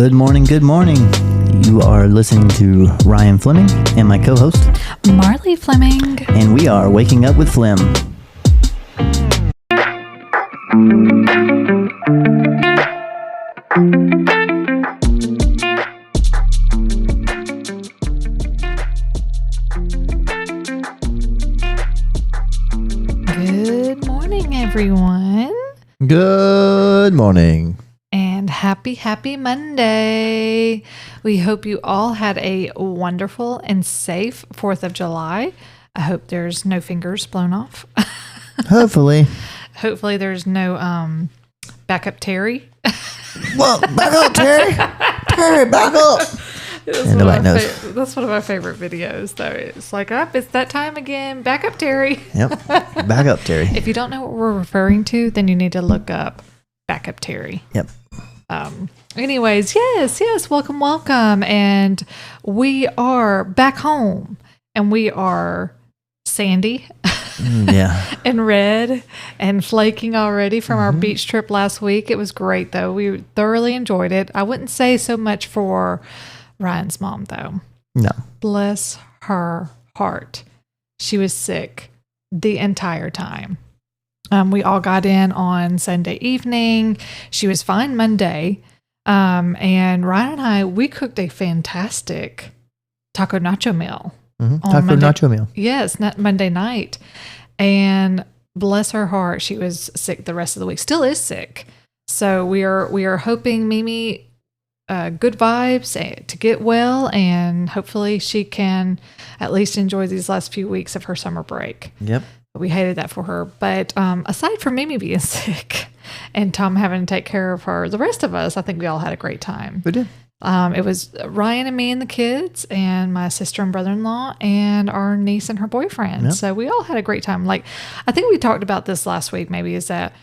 Good morning, good morning. You are listening to Ryan Fleming and my co-host, Marlee Fleming. And we are Waking Up with Flem. Good morning, everyone. Good morning. And happy Monday. We hope you all had a wonderful and safe 4th of July. I hope there's no fingers blown off. Hopefully. Hopefully there's no backup Terry. Well, back up, Terry. Terry, back up. And nobody knows. That's one of my favorite videos, though. It's like, it's that time again. Back up, Terry. Yep. Back up, Terry. If you don't know what we're referring to, then you need to look up Backup Terry. Yep. Anyways, yes. Welcome. And we are back home. And we are sandy. Yeah. And red and flaking already from our beach trip last week. It was great, though. We thoroughly enjoyed it. I wouldn't say so much for Ryan's mom, though. No. Bless her heart. She was sick the entire time. We all got in on Sunday evening. She was fine Monday. And Ryan and I, we cooked a fantastic taco nacho meal. Taco nacho meal. Yes, Monday night. And bless her heart, she was sick the rest of the week. Still is sick. So we are hoping Mimi good vibes to get well, and hopefully she can at least enjoy these last few weeks of her summer break. Yep. We hated that for her. But aside from Mimi being sick and Tom having to take care of her, the rest of us, I think we all had a great time. We did. It was Ryan and me and the kids and my sister and brother-in-law and our niece and her boyfriend. Yep. So we all had a great time. Like, I think we talked about this last week, maybe, is that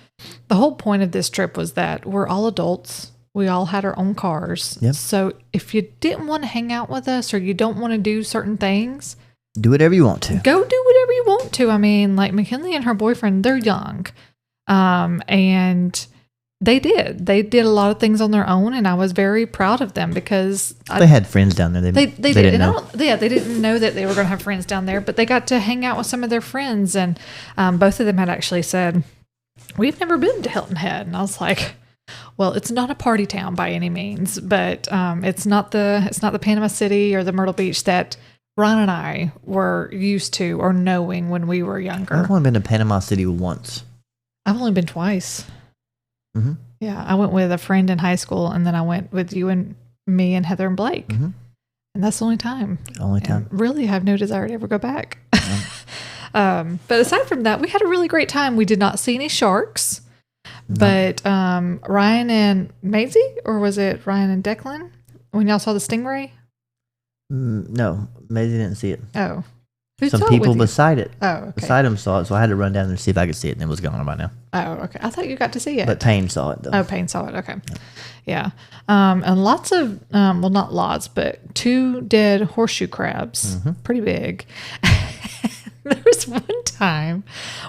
the whole point of this trip was that we're all adults. We all had our own cars. Yep. So if you didn't want to hang out with us or you don't want to do certain things, do whatever you want to. Go do whatever you want to. I mean, like McKinley and her boyfriend, they're young. And they did a lot of things on their own, and I was very proud of them because they had friends down there. They didn't know. They didn't know that they were going to have friends down there, but they got to hang out with some of their friends, and both of them had actually said, "We've never been to Hilton Head," and I was like, "Well, it's not a party town by any means, but it's not the Panama City or the Myrtle Beach that Ron and I were used to or knowing when we were younger." I've only been to Panama City once. I've only been twice. Mm-hmm. Yeah, I went with a friend in high school, and then I went with you and me and Heather and Blake. Mm-hmm. And that's the only time. And really have no desire to ever go back. Mm-hmm. But aside from that, we had a really great time. We did not see any sharks. No. But Ryan and Maisie, or was it Ryan and Declan, when y'all saw the stingray? No, Maisie didn't see it. Oh. Some people beside it. Oh, okay. Beside him saw it, so I had to run down there and see if I could see it, and it was gone by now. Oh, okay. I thought you got to see it. But Payne saw it, though. Oh, Payne saw it. Okay. Yeah. And lots of, well, not lots, but 2 dead horseshoe crabs. Mm-hmm. Pretty big. There was one time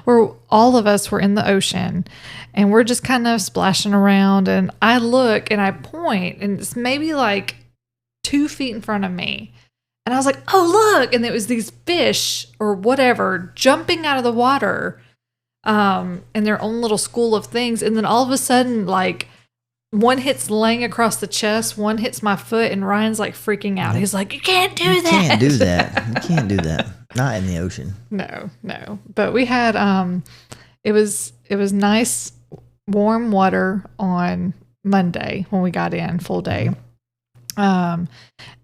where all of us were in the ocean, and we're just kind of splashing around, and I look, and I point, and it's maybe like 2 feet in front of me. And I was like, "Oh, look." And it was these fish or whatever jumping out of the water in their own little school of things. And then all of a sudden, like, one hits Lang across the chest, one hits my foot, and Ryan's like freaking out. He's like, "You can't do that. You can't do that. You can't do that. Not in the ocean." No. But we had, it was nice, warm water on Monday when we got in, full day.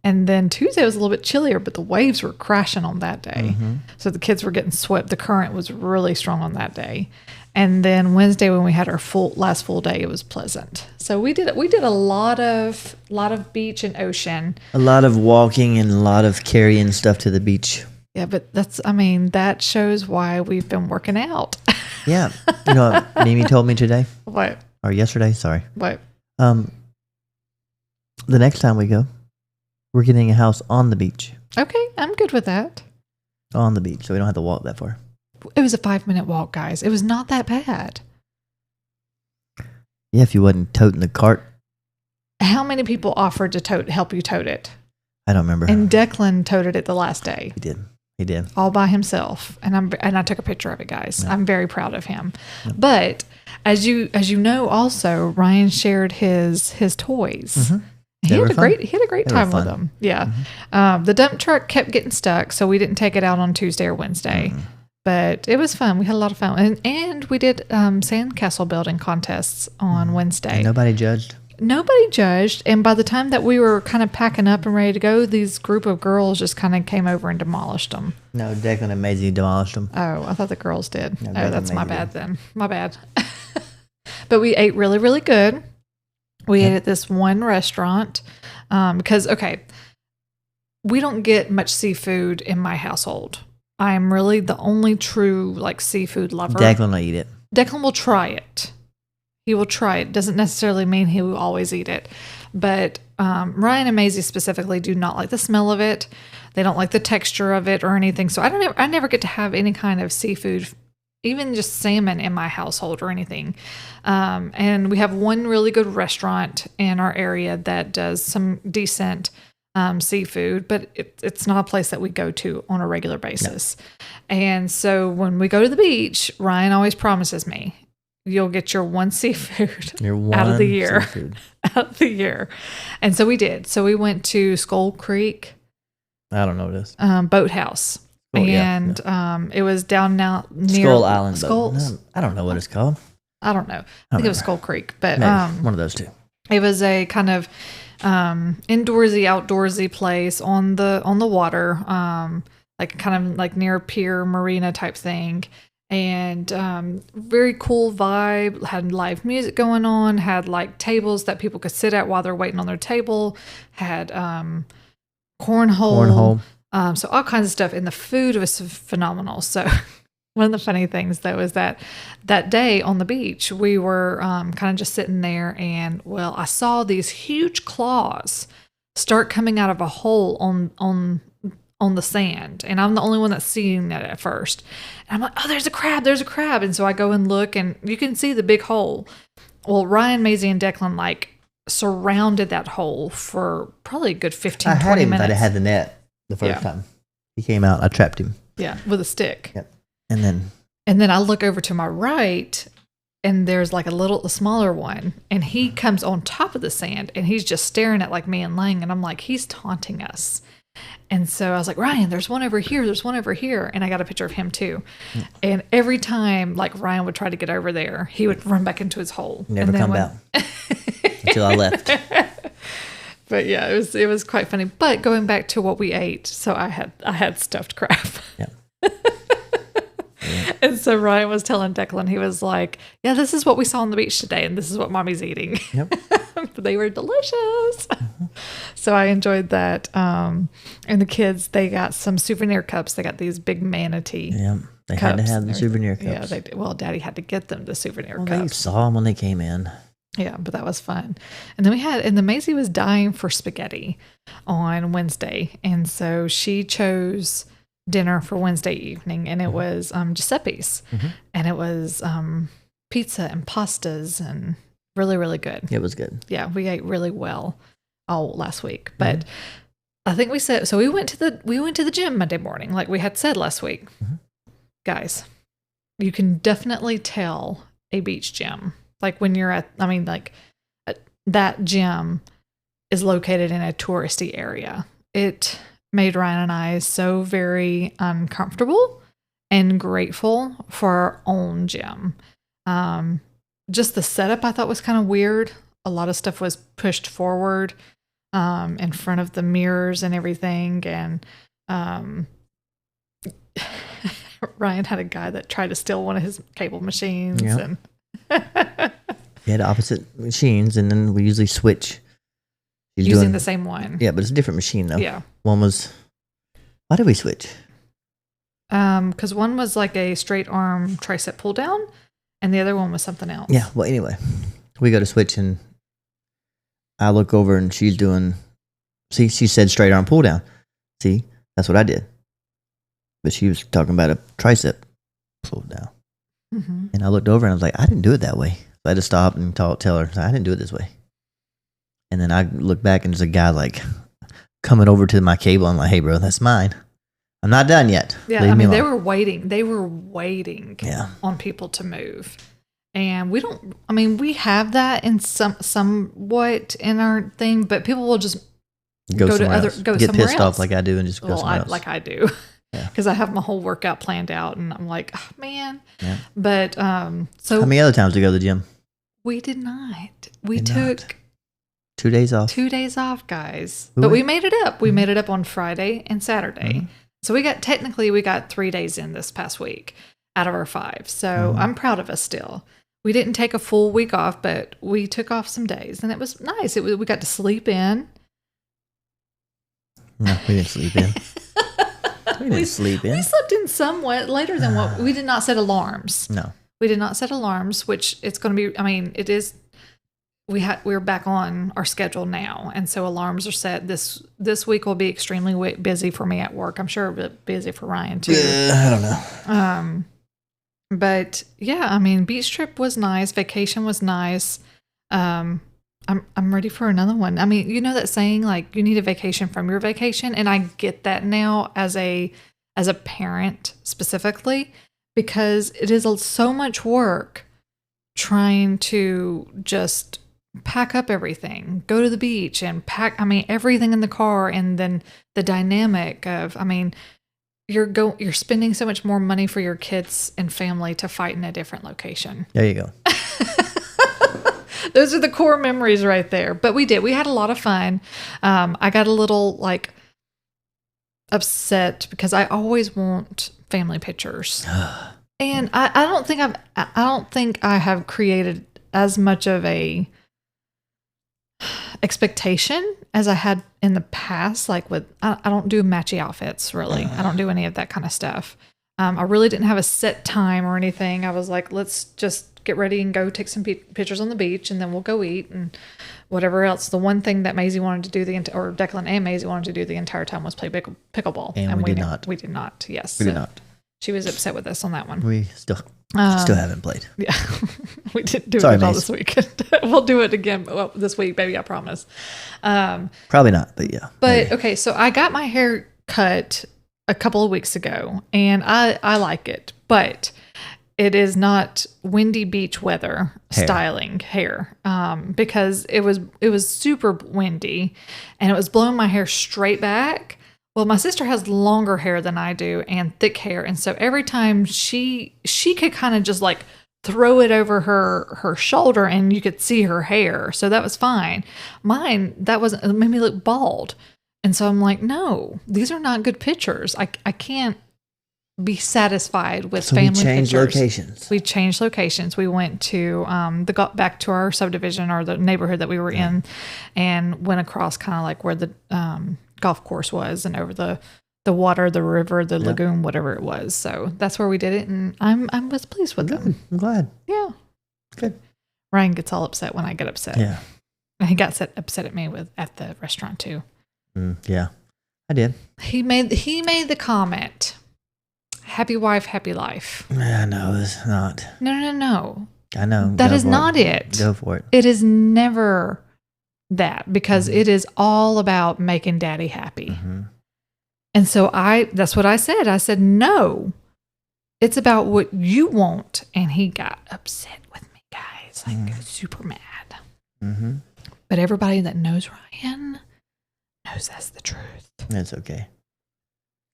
And then Tuesday was a little bit chillier, but the waves were crashing on that day. Mm-hmm. So the kids were getting swept. The current was really strong on that day. And then Wednesday, when we had our last full day, it was pleasant. So we did a lot of beach and ocean. A lot of walking and a lot of carrying stuff to the beach. Yeah, but that shows why we've been working out. Yeah. You know what Mimi told me today? What? Or yesterday, sorry. What? The next time we go, we're getting a house on the beach. Okay, I'm good with that. On the beach, so we don't have to walk that far. It was a 5-minute walk, guys. It was not that bad. Yeah, if you wasn't toting the cart How many people offered to help you tote it? I don't remember. And Declan toted it the last day. He did. All by himself. And I took a picture of it, guys. Yeah. I'm very proud of him. Yeah. But as you know also, Ryan shared his toys. Mm-hmm. He had a great time with them. Yeah. Mm-hmm. The dump truck kept getting stuck, so we didn't take it out on Tuesday or Wednesday. Mm-hmm. But it was fun. We had a lot of fun. And we did sandcastle building contests on Wednesday. And nobody judged? Nobody judged. And by the time that we were kind of packing up and ready to go, these group of girls just kind of came over and demolished them. No, Declan and Maisie demolished them. Oh, I thought the girls did. No, that's my bad then. My bad. But we ate really, really good. We ate at this one restaurant because, okay, we don't get much seafood in my household. I'm really the only true seafood lover. Declan will eat it. Declan will try it. He will try it. Doesn't necessarily mean he will always eat it. But Ryan and Maisie specifically do not like the smell of it. They don't like the texture of it or anything. So I never get to have any kind of seafood, even just salmon in my household or anything. And we have one really good restaurant in our area that does some decent seafood, but it's not a place that we go to on a regular basis. No. And so when we go to the beach, Ryan always promises me, you'll get your one seafood out of the year. Out of the year. And so we did. So we went to Skull Creek. I don't know what it is. Boathouse. Oh, and it was down now near Skull Island. No, I don't know what it's called. I don't know. I think it was Skull Creek, but one of those two. It was a kind of indoorsy, outdoorsy place on the water, kind of like near a pier marina type thing. And very cool vibe, had live music going on, had tables that people could sit at while they're waiting on their table, had cornhole. So all kinds of stuff. And the food was phenomenal. So one of the funny things though is that day on the beach, we were kind of just sitting there and I saw these huge claws start coming out of a hole on the sand. And I'm the only one that's seeing that at first. And I'm like, oh, there's a crab. And so I go and look and you can see the big hole. Well, Ryan, Maisie, and Declan surrounded that hole for probably a good 15, 20 minutes. But I had the net the first time. He came out, I trapped him. Yeah, with a stick. Yep. And then I look over to my right and there's a smaller one. And he comes on top of the sand and he's just staring at me and Lang. And I'm like, he's taunting us. And so I was like, Ryan, there's one over here. And I got a picture of him too. Yeah. And every time Ryan would try to get over there, he would run back into his hole. Never come out until I left. But yeah, it was quite funny. But going back to what we ate, so I had stuffed crab. Yeah. And so Ryan was telling Declan, he was like, yeah, this is what we saw on the beach today, and this is what Mommy's eating. Yep. They were delicious. Mm-hmm. So I enjoyed that. And the kids, they got some souvenir cups. They got these big manatee. Yeah, they had to have the souvenir cups. Yeah, they did. Well, Daddy had to get them the souvenir cups. They saw them when they came in. Yeah, but that was fun. And then the Maisie was dying for spaghetti on Wednesday. And so she chose dinner for Wednesday evening, and it was Giuseppe's. Mm-hmm. And it was pizza and pastas and really, really good. It was good. Yeah, we ate really well all last week. But I think we said, so we went to the gym Monday morning, like we had said last week. Mm-hmm. Guys, you can definitely tell a beach gym. When you're that gym is located in a touristy area. It made Ryan and I so very uncomfortable and grateful for our own gym. Just the setup I thought was kind of weird. A lot of stuff was pushed forward in front of the mirrors and everything. And Ryan had a guy that tried to steal one of his cable machines. Yep. And we had opposite machines, and then we usually switch. Using the same one. Yeah, but it's a different machine, though. Yeah. One was... Why did we switch? Because one was like a straight arm tricep pull down, and the other one was something else. Yeah, well, anyway. We go to switch, and I look over, and she's doing... See, she said straight arm pull down. See, that's what I did. But she was talking about a tricep pull down. Mm-hmm. And I looked over, and I was like, I didn't do it that way. So I had to stop and tell her, I didn't do it this way. And then I look back and there's a guy like coming over to my cable. I'm like, hey, bro, that's mine. I'm not done yet. Yeah, Leave me they alone. were waiting. They were waiting on people to move. And we have that in somewhat in our thing, but people will just go to other, go get somewhere pissed else. off like I do and just go somewhere else. Like I do. Yeah. Because I have my whole workout planned out and I'm like, oh, man. Yeah. But so how many other times do you go to the gym? We did not. We took 2 days off. 2 days off, guys. But we made it up. We made it up on Friday and Saturday. So we got 3 days in this past week out of our 5. So I'm proud of us still. We didn't take a full week off, but we took off some days and it was nice. We got to sleep in. No, we didn't sleep in. We slept in somewhat later than what we did not set alarms. No. We did not set alarms, which it's going to be, it is, we're back on our schedule now. And so alarms are set. This week will be extremely busy for me at work. I'm sure it'll be busy for Ryan too. I don't know. But yeah, beach trip was nice. Vacation was nice. I'm ready for another one. You know that saying, like, you need a vacation from your vacation, and I get that now as a parent specifically, because it is so much work trying to just pack up everything, go to the beach and pack, everything in the car, and then the dynamic of, you're spending so much more money for your kids and family to fight in a different location. There you go. Those are the core memories right there. But we had a lot of fun. I got a little upset because I always want family pictures. And I don't think I have created as much of a expectation as I had in the past. Like I don't do matchy outfits really. I don't do any of that kind of stuff. I really didn't have a set time or anything. I was like, let's just get ready and go take some pictures on the beach, and then we'll go eat and whatever else. The one thing that Maisie wanted to do or Declan and Maisie wanted to do the entire time was play pickleball, and we did not. We did not. Yes, we did not. She was upset with us on that one. We still haven't played. Yeah, we didn't do it all this week. We'll do it again this week, baby. I promise. Probably not, but yeah. But maybe. Okay, so I got my hair cut a couple of weeks ago, and I like it, but it is not windy beach weather styling hair, because it was super windy, and it was blowing my hair straight back. Well, my sister has longer hair than I do and thick hair, and so every time she could kind of just like throw it over her shoulder, and you could see her hair, so that was fine. Mine, it made me look bald, and so I'm like, no, these are not good pictures. I can't be satisfied with family pictures. We changed locations. We went to back to our subdivision or the neighborhood that we were in, and went across kind of like where the golf course was, and over the water, the river, the lagoon, whatever it was. So that's where we did it, and I was pleased with them. I'm glad. Yeah. Good. Ryan gets all upset when I get upset. Yeah. And he got upset at me at the restaurant too. Yeah, I did. He made the comment, happy wife, happy life. Yeah, no, it's not. No. I know. That is not it. Go for it. It is never that, because it is all about making daddy happy. Mm-hmm. And so that's what I said. I said, no, it's about what you want. And he got upset with me, guys, super mad. Mm-hmm. But everybody that knows Ryan knows that's the truth. That's okay.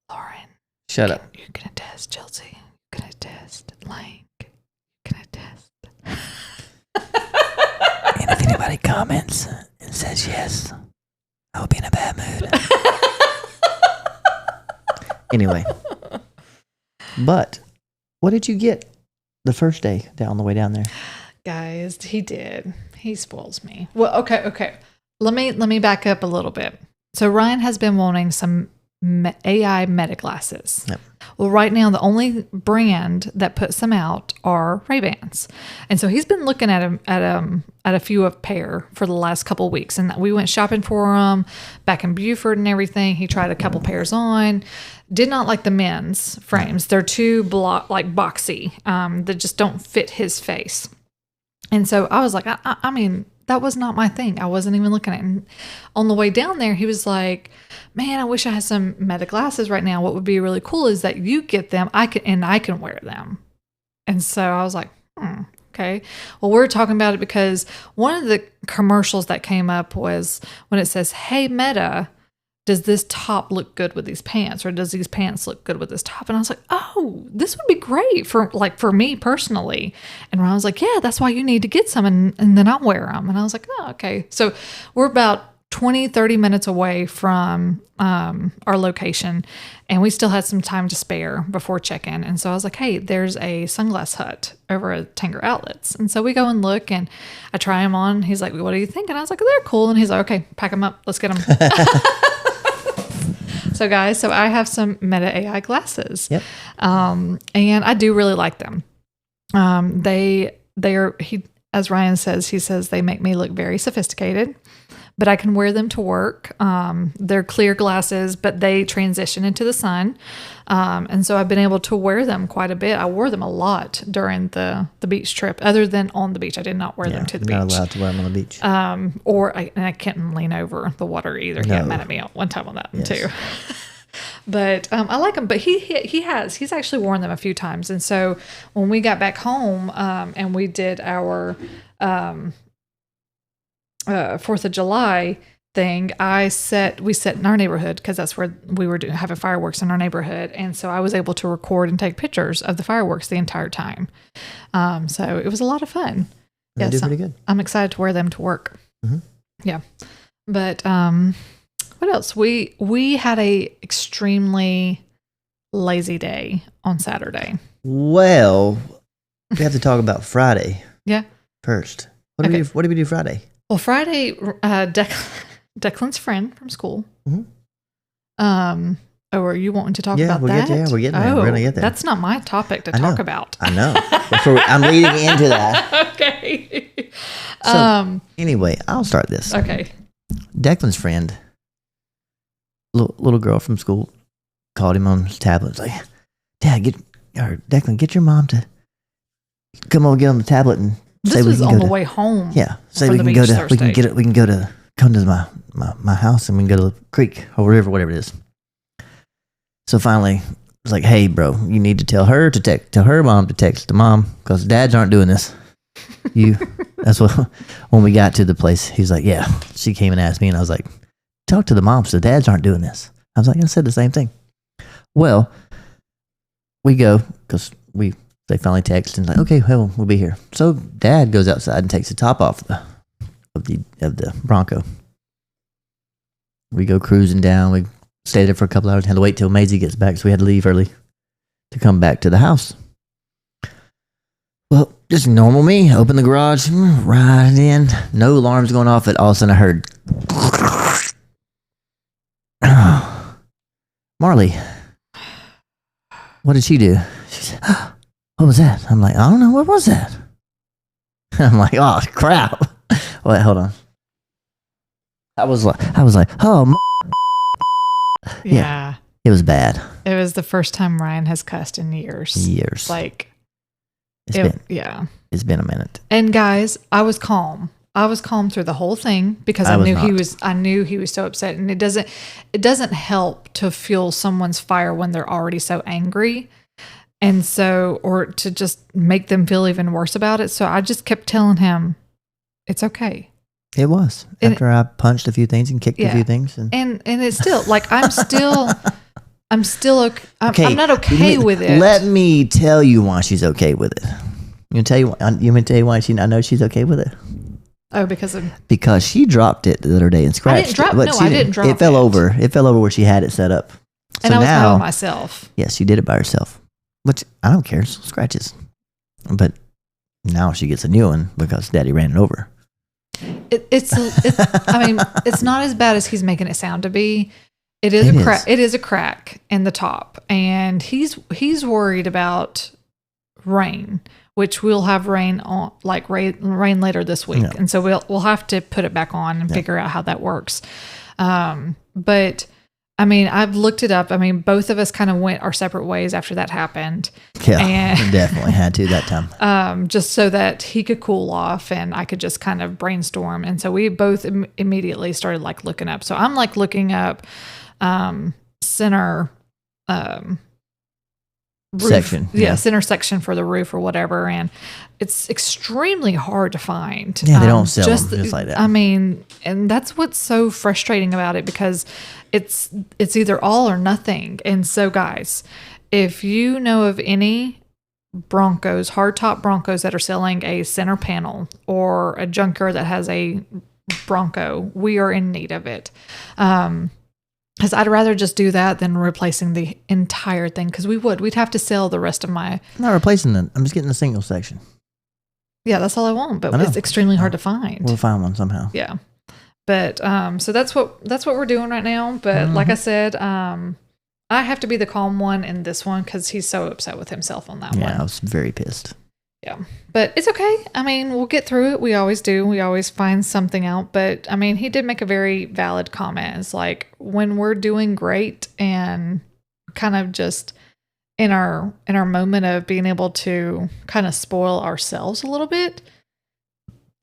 Lauren. Shut up. You can attest, Chelsea. You can attest. Lang. You can attest. And if anybody comments and says yes, I'll be in a bad mood. Anyway. But what did you get the first day on the way down there? Guys, he did. He spoils me. Well, okay. Let me back up a little bit. So Ryan has been wanting some AI Meta glasses. Yep. Well, right now, the only brand that puts them out are Ray-Bans. And so he's been looking at a few of pair for the last couple of weeks. And we went shopping for them back in Beaufort and everything. He tried a couple pairs on. Did not like the men's frames. They're too boxy. That just don't fit his face. And so I was like, that was not my thing. I wasn't even looking at it. And on the way down there, he was like, man, I wish I had some Meta glasses right now. What would be really cool is that you get them, I can wear them. And so I was like, okay. Well, we're talking about it because one of the commercials that came up was when it says, hey, Meta, does this top look good with these pants, or does these pants look good with this top? And I was like, oh, this would be great for me personally. And Ron was like, yeah, that's why you need to get some, and then I'll wear them. And I was like, oh, okay. So we're about 20, 30 minutes away from our location, and we still had some time to spare before check-in. And so I was like, hey, there's a sunglass hut over at Tanger Outlets. And so we go and look, and I try them on. He's like, what do you think? And I was like, oh, they're cool. And he's like, okay, pack them up. Let's get them. So guys, I have some Meta AI glasses. Yep. And I do really like them. As Ryan says, he says they make me look very sophisticated, but I can wear them to work. They're clear glasses, but they transition into the sun. And so I've been able to wear them quite a bit. I wore them a lot during the beach trip, other than on the beach. I did not wear them to the beach. Not allowed to wear them on the beach. And I can't lean over the water either. He got mad at me one time on that one too. But I like them. But he's actually worn them a few times. And so when we got back home and we did our 4th of July thing, we set in our neighborhood, because that's where we were having fireworks in our neighborhood. And so I was able to record and take pictures of the fireworks the entire time. So it was a lot of fun. They do pretty good. I'm excited to wear them to work. Mm-hmm. Yeah. But what else? We had a extremely lazy day on Saturday. Well, we have to talk about Friday. Yeah. First. What did we do Friday? Well, Friday, Declan's friend from school. Mm-hmm. Are you wanting to talk about that? We're getting there. We're going to get there. That's not my topic to talk about. I know. I'm leading into that. Okay. So, anyway, I'll start this. Okay. Declan's friend, little girl from school, called him on his tablet. It's like, Dad, Declan, get your mom to come over, get on the tablet, and this say we was can on go the to, way home. Yeah, say we can go to come to my house, and we can go to the creek or whatever it is. So finally, it's like, hey, bro, you need to tell her mom to text the mom, because dads aren't doing this. That's what, when we got to the place, he's like, yeah. She came and asked me, and I was like, talk to the mom, so dads aren't doing this. I was like, I said the same thing. Well, we go, because they finally text, and like, okay, well, we'll be here. So Dad goes outside and takes the top off of the Bronco. We go cruising down. We stayed there for a couple hours. Had to wait till Maisie gets back, so we had to leave early to come back to the house. Well, just normal me. Open the garage, right in. No alarms going off. All of a sudden I heard, Marlee, what did she do? She said, what was that? I'm like, I don't know. What was that? I'm like, oh, crap. Wait, hold on. I was like, oh, yeah. It was bad. It was the first time Ryan has cussed in years. It's been a minute. And guys, I was calm. Through the whole thing, because I knew he was so upset. And it doesn't help to fuel someone's fire when they're already so angry. And so, or to just make them feel even worse about it. So I just kept telling him, it's okay. It was. After I punched a few things and kicked a few things. And it's still, like, I'm still okay. I'm not okay with it. Let me tell you why she's okay with it. You want to tell you why I know she's okay with it? Oh, because she dropped it the other day and scratched it. I didn't drop it. It fell over. It fell over where she had it set up. And I was by myself. Yes, she did it by herself. Which, I don't care. It's scratches. But now she gets a new one because Daddy ran it over. It's not as bad as he's making it sound to be. It is a crack in the top. And he's worried about rain, which we'll have rain on, like rain later this week. Yeah. And so we'll have to put it back on and figure out how that works. But I mean, I've looked it up. I mean, both of us kind of went our separate ways after that happened. Yeah, and, definitely had to that time. Just so that he could cool off and I could just kind of brainstorm. And so we both immediately started like looking up. So I'm like looking up center roof, section. Yeah, center section for the roof or whatever. And it's extremely hard to find. Yeah, they don't sell them just like that. I mean, and that's what's so frustrating about it, because it's either all or nothing. And so guys, if you know of any Broncos, hardtop Broncos that are selling a center panel or a junker that has a Bronco, we are in need of it. Because I'd rather just do that than replacing the entire thing. Because we'd have to sell the rest of my. I'm not replacing it. I'm just getting a single section. Yeah, that's all I want. But it's extremely hard to find. We'll find one somehow. Yeah, but so that's what we're doing right now. But like I said, I have to be the calm one in this one because he's so upset with himself on that one. Yeah, I was very pissed. Yeah, but it's okay. I mean, we'll get through it. We always do. We always find something out. But I mean, he did make a very valid comment. It's like when we're doing great and kind of just in our moment of being able to kind of spoil ourselves a little bit,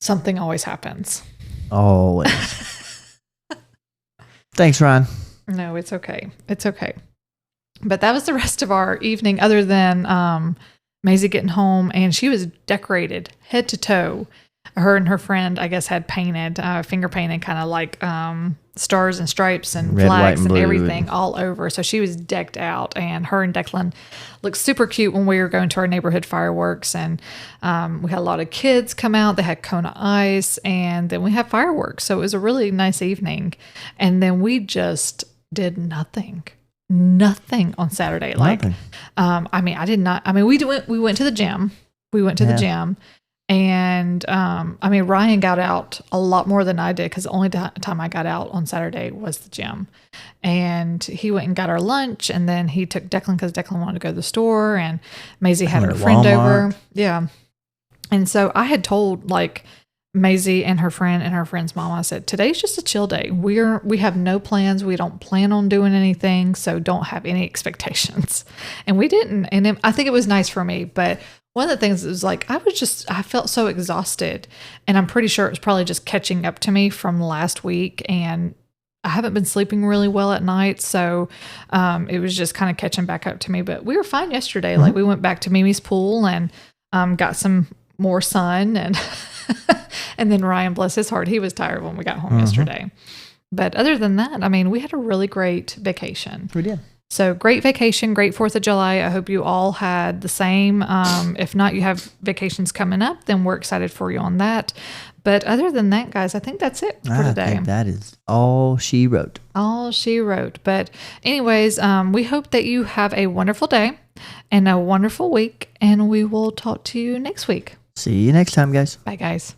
something always happens. Always. Thanks, Ryan. No, it's okay. It's okay. But that was the rest of our evening, other than Maisie getting home, and she was decorated head to toe. Her and her friend, I guess, had painted, finger painted, kind of like stars and stripes and red, flags white, and everything all over. So she was decked out, and her and Declan looked super cute when we were going to our neighborhood fireworks. And we had a lot of kids come out. They had Kona Ice, and then we had fireworks. So it was a really nice evening. And then we just did nothing on Saturday. Nothing. I mean, I did not. I mean, we went to the gym. The gym. And, I mean, Ryan got out a lot more than I did, because the only time I got out on Saturday was the gym. And he went and got our lunch, and then he took Declan because Declan wanted to go to the store, and Maisie had her friend over. Yeah. And so I had told like Maisie and her friend and her friend's mom, I said, today's just a chill day. We have no plans. We don't plan on doing anything. So don't have any expectations. And we didn't. And I think it was nice for me, but one of the things was like, I felt so exhausted, and I'm pretty sure it was probably just catching up to me from last week, and I haven't been sleeping really well at night. So, it was just kind of catching back up to me, but we were fine yesterday. Like we went back to Mimi's pool and, got some more sun, and, and then Ryan, bless his heart, he was tired when we got home yesterday. But other than that, I mean, we had a really great vacation. We did. So great vacation, great 4th of July. I hope you all had the same. If not, you have vacations coming up, then we're excited for you on that. But other than that, guys, I think that's it for today. I think that is all she wrote. All she wrote. But anyways, we hope that you have a wonderful day and a wonderful week, and we will talk to you next week. See you next time, guys. Bye, guys.